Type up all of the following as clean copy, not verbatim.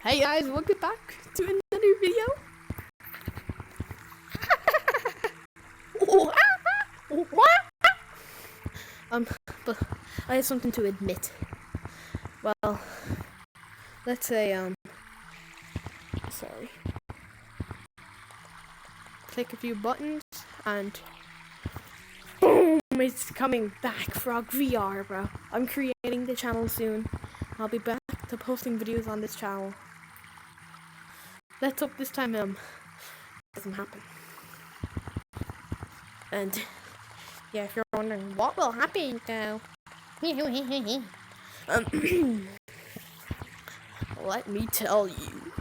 Hey guys, welcome back to another video. But I have something to admit. Well, let's say, sorry. Click a few buttons and boom, it's coming back, Frog VR, bro. I'm creating the channel soon. I'll be back to posting videos on this channel. Let's hope this time, doesn't happen. And yeah, if you're wondering what will happen now, let me tell you.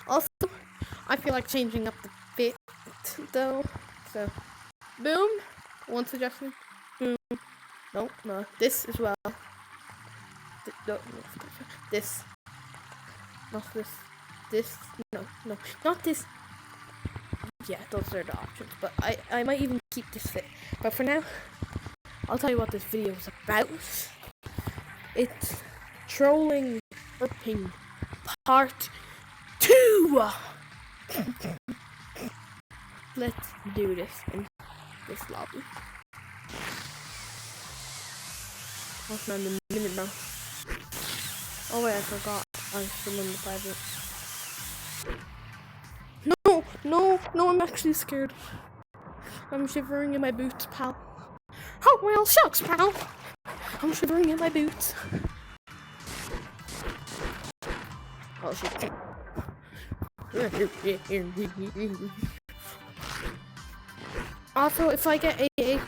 Also, I feel like changing up the fit though. So, boom. One suggestion. Boom. No, this as well. This. Not this. This. No, not this. Yeah, those are the options. But I might even keep this fit. But for now, I'll tell you what this video is about. It's trolling burping part 2. Let's do this in this lobby. What's not in the minute now? Oh wait, I forgot. I'm still in the private. No, I'm actually scared. I'm shivering in my boots, pal. Oh well, shucks, pal. I'm shivering in my boots. Oh shit. Also, if I get AA,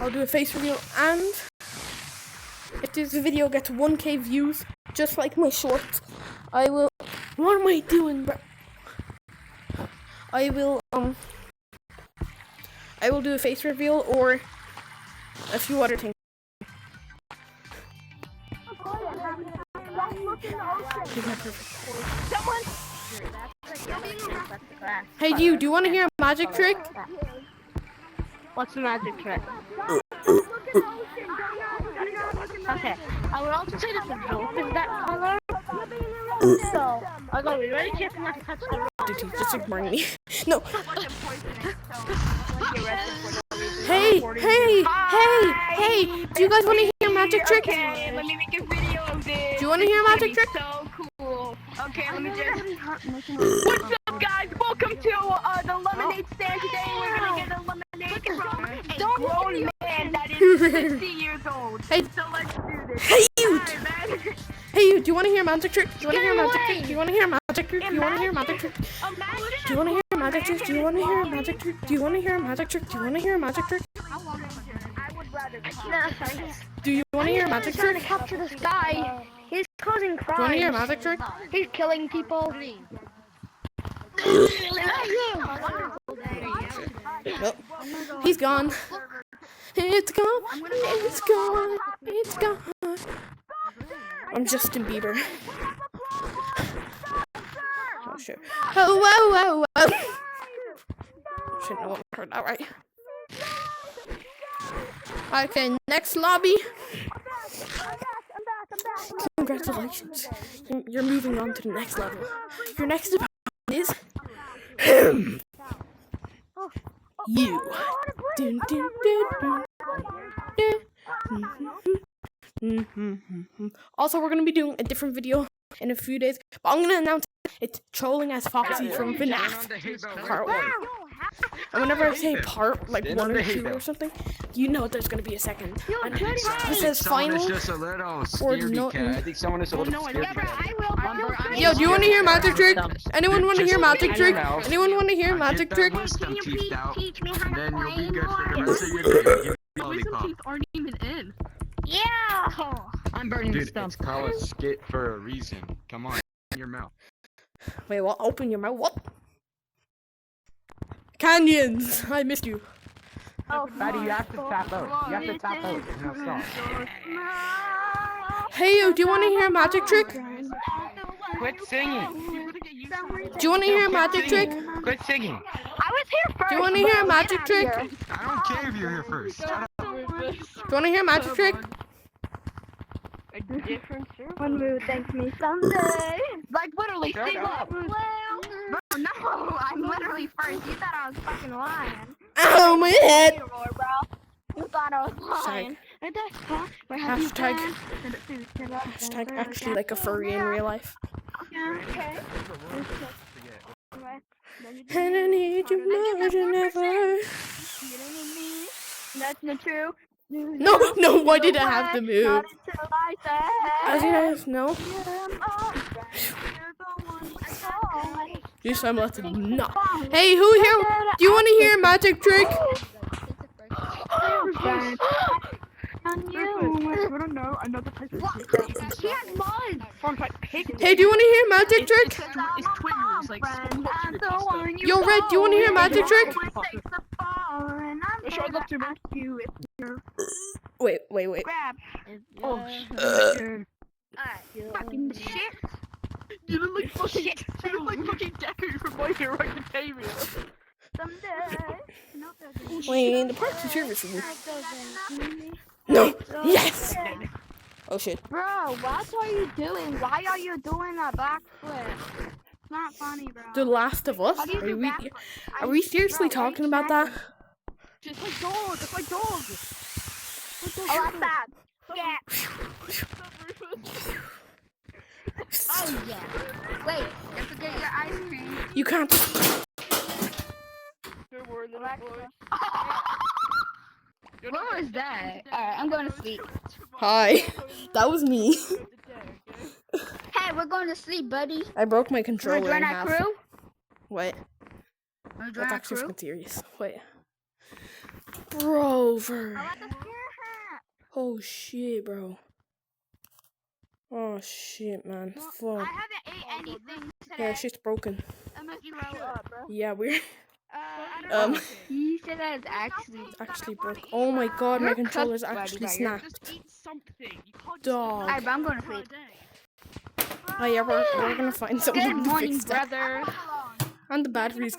I'll do a face reveal, and if this video gets 1k views, just like my shorts, I will. What am I doing, bro? I will do a face reveal or a few other things. Hey, do you want to hear a magic trick? What's the magic trick? Okay, I would also say that the rope is that color. So, I'll go be very careful not to touch the rope. Just ignore me. No. Hey! Do you guys want to hear a magic trick? Okay, let me make a video of this. Do you want to hear a magic trick? So cool. Okay, let me just. What's up, guys? Welcome to the lemonade stand today. We're gonna get a lemonade from a grown man that is 60 years old. Hey. So let's do this. Hey, you! Hey, you! Do you want to hear a magic trick? Do you want to hear a magic trick? Do you want to hear a magic trick? Do you want to hear a magic trick? Do you want to hear a magic trick? Do you want to hear a magic trick? Do you want to hear a magic trick? Do you want to hear a magic trick? Do you want to hear a magic trick? Trying to capture this guy. He's causing crimes. Do you want to hear a magic trick? He's killing people. Nope. He's gone. It's gone. It's gone. It's gone. I'm Justin Bieber. Oh shit. Oh, whoa. Shouldn't have heard that right. Okay, next lobby. Congratulations. You're moving on to the next level. Your next opponent is you. Dun, dun, dun, dun. Also, we're gonna be doing a different video in a few days, but I'm gonna announce it's trolling as Foxy from FNAF Part 1. And whenever I say part, like 1 or 2 or something, you know there's gonna be a second. And this says final or no. I think someone is a little scared. Yo, do you want to hear magic trick? Anyone want to hear magic trick? Anyone want to hear magic trick? Then you'll be good for the rest of your day. Wisdom teeth aren't even in. Yeah! I'm burning the Dude, stump. it's called a skit for a reason. Come on, in your mouth. Wait, what? Open your mouth. What? Canyons! I missed you. Oh, Buddy, you have to tap out. You have to tap out. No, stop. Hey, yo, do you want to hear a magic trick? Quit singing. Do you want to hear a magic trick? Quit singing. I was here first. Do you want to hear a magic trick? I don't care if you're here first. Shut up. Do you want to hear a magic trick? different server. One move thanks me someday. Like literally, Shut see up. what? Bro, no, I'm literally first. You thought I was fucking lying. Ow, my head! Bro, you thought I was lying. And that's huh? Where have you Hashtag. been? Hashtag actually like a furry in real life. Yeah, okay. And I need you more than ever. That's not true. No, why did I have to move? Not until I I said. didn't know. Yes, I'm let them know. Hey, who here? Do you want to hear a magic trick? On you. I don't know. Another type of She has mods. Fun fact, pig. Hey, do you want to hear a magic trick? It's Twitter's like Yo, Red, do you want to hear a magic trick? Sure, I'd love to, man. Wait. Grab. Oh Alright. Fucking shit. You look like fucking. You look like fucking Deku from My Hero Academia. Someday. Wait, the park's in service room. No. Yes. Oh shit. Bro, what are you doing? Why are you doing a backflip? It's not funny, bro. The Last of Us? How do you do backflip? Are we seriously talking about that? It's my dog. It's my dog. Oh, that's bad. Yeah. Oh yeah. Wait, don't forget your ice cream. You can't. Don't worry, little boy. What was that? Alright, I'm going to sleep. Hi. That was me. Hey, we're going to sleep, buddy. I broke my Wanna controller join in our half. crew? What? Wanna join That's our actually crew? fucking serious. Wait. Brover. Oh shit, bro. Oh shit, man. I Fuck. haven't ate anything today. Yeah, shit's broken. I'm gonna throw up, bro. Yeah, we're I don't know. You said that it's actually broke. Oh my god, my You're controller's cooked, buddy, actually right here. snapped. Just eat something. You can't Dog. Alright, but I'm going to for a sleep. day. Oh yeah, we're gonna find Good something to morning, fix that. brother. And the battery's